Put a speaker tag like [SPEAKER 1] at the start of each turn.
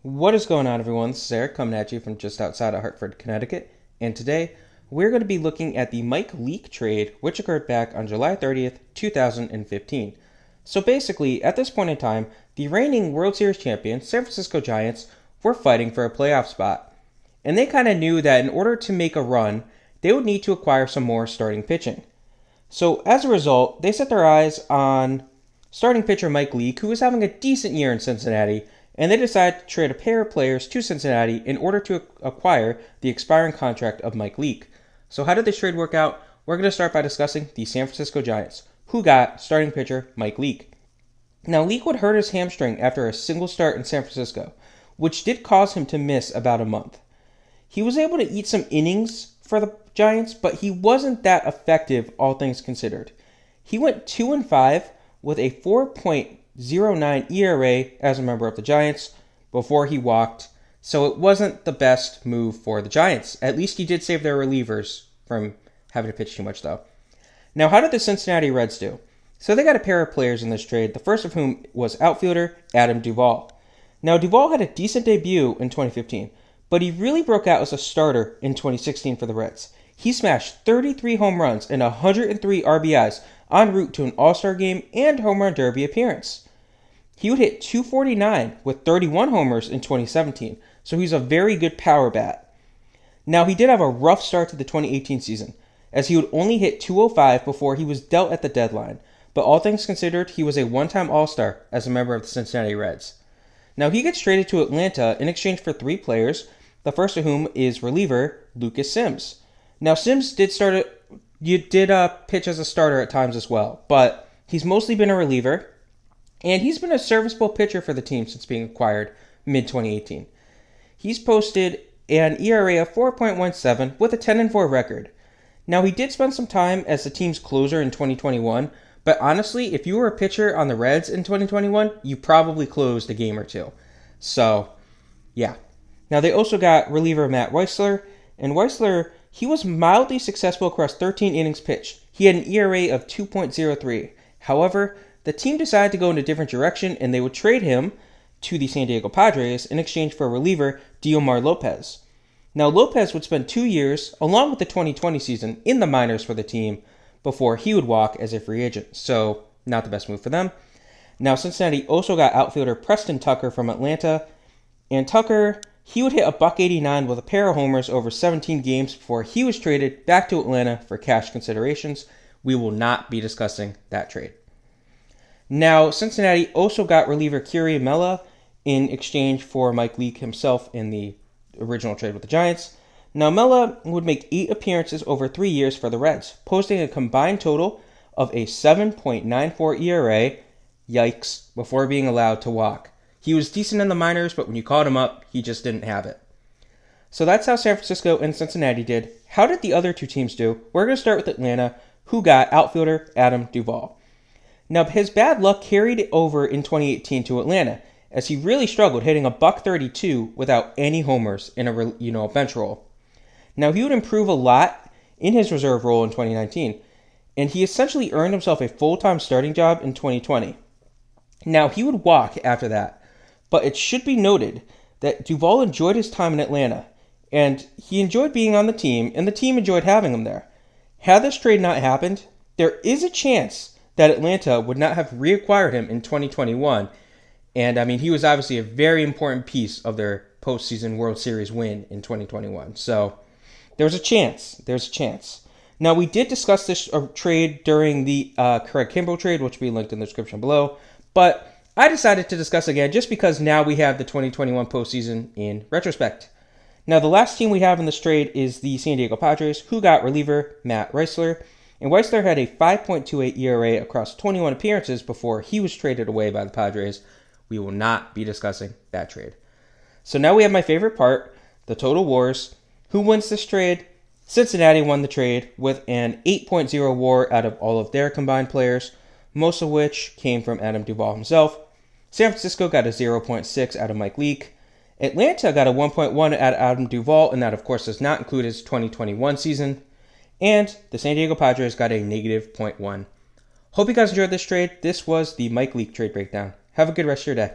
[SPEAKER 1] What is going on, everyone? This is Eric coming at you from just outside of Hartford, Connecticut. And today, we're going to be looking at the Mike Leake trade, which occurred back on July 30th, 2015. So basically, at this point in time, the reigning World Series champion, San Francisco Giants, were fighting for a playoff spot. And they kind of knew that in order to make a run, they would need to acquire some more starting pitching. So as a result, they set their eyes on starting pitcher Mike Leake, who was having a decent year in Cincinnati, and they decided to trade a pair of players to Cincinnati in order to acquire the expiring contract of Mike Leake. So how did this trade work out? We're going to start by discussing the San Francisco Giants, who got starting pitcher Mike Leake. Now, Leake would hurt his hamstring after a single start in San Francisco, which did cause him to miss about a month. He was able to eat some innings for the Giants, but he wasn't that effective, all things considered. He went 2-5 with a 4.09 ERA as a member of the Giants before he walked, so it wasn't the best move for the Giants. At least he did save their relievers from having to pitch too much, though. Now, how did the Cincinnati Reds do? So they got a pair of players in this trade, the first of whom was outfielder Adam Duvall. Now, Duvall had a decent debut in 2015, but he really broke out as a starter in 2016 for the Reds. He smashed 33 home runs and 103 RBIs en route to an All-Star game and home run derby appearance. He would hit .249 with 31 homers in 2017, so he's a very good power bat. Now, he did have a rough start to the 2018 season, as he would only hit .205 before he was dealt at the deadline, but all things considered, he was a one-time All-Star as a member of the Cincinnati Reds. Now, he gets traded to Atlanta in exchange for three players, the first of whom is reliever Lucas Sims. Now, Sims did pitch as a starter at times as well, but he's mostly been a reliever, and he's been a serviceable pitcher for the team since being acquired mid-2018. He's posted an ERA of 4.17 with a 10-4 record. Now, he did spend some time as the team's closer in 2021, but honestly, if you were a pitcher on the Reds in 2021, you probably closed a game or two. So, yeah. Now, they also got reliever Matt Weissler, and Weissler, he was mildly successful across 13 innings pitched. He had an ERA of 2.03. However, the team decided to go in a different direction, and they would trade him to the San Diego Padres in exchange for reliever Diomar Lopez. Now, Lopez would spend 2 years, along with the 2020 season, in the minors for the team before he would walk as a free agent. So, not the best move for them. Now, Cincinnati also got outfielder Preston Tucker from Atlanta, and Tucker, he would hit a .189 with a pair of homers over 17 games before he was traded back to Atlanta for cash considerations. We will not be discussing that trade. Now, Cincinnati also got reliever Keury Mella in exchange for Mike Leake himself in the original trade with the Giants. Now, Mella would make 8 appearances over 3 years for the Reds, posting a combined total of a 7.94 ERA, yikes, before being allowed to walk. He was decent in the minors, but when you called him up, he just didn't have it. So that's how San Francisco and Cincinnati did. How did the other two teams do? We're going to start with Atlanta, who got outfielder Adam Duvall. Now, his bad luck carried it over in 2018 to Atlanta, as he really struggled, hitting a .132 without any homers in a bench role. Now, he would improve a lot in his reserve role in 2019, and he essentially earned himself a full-time starting job in 2020. Now, he would walk after that, but it should be noted that Duvall enjoyed his time in Atlanta, and he enjoyed being on the team, and the team enjoyed having him there. Had this trade not happened, there is a chance that Atlanta would not have reacquired him in 2021, and I mean, he was obviously a very important piece of their postseason World Series win in 2021. So, there's a chance. Now, we did discuss this trade during the Craig Kimbrell trade, which will be linked in the description below, but I decided to discuss again just because now we have the 2021 postseason in retrospect. Now, the last team we have in this trade is the San Diego Padres, who got reliever Matt Weissler, and Weissler had a 5.28 ERA across 21 appearances before he was traded away by the Padres. We will not be discussing that trade. So now we have my favorite part, the total wars. Who wins this trade? Cincinnati won the trade with an 8.0 WAR out of all of their combined players, most of which came from Adam Duvall himself. San Francisco got a 0.6 out of Mike Leake. Atlanta got a 1.1 out of Adam Duvall, and that, of course, does not include his 2021 season. And the San Diego Padres got a negative .1. Hope you guys enjoyed this trade. This was the Mike Leake trade breakdown. Have a good rest of your day.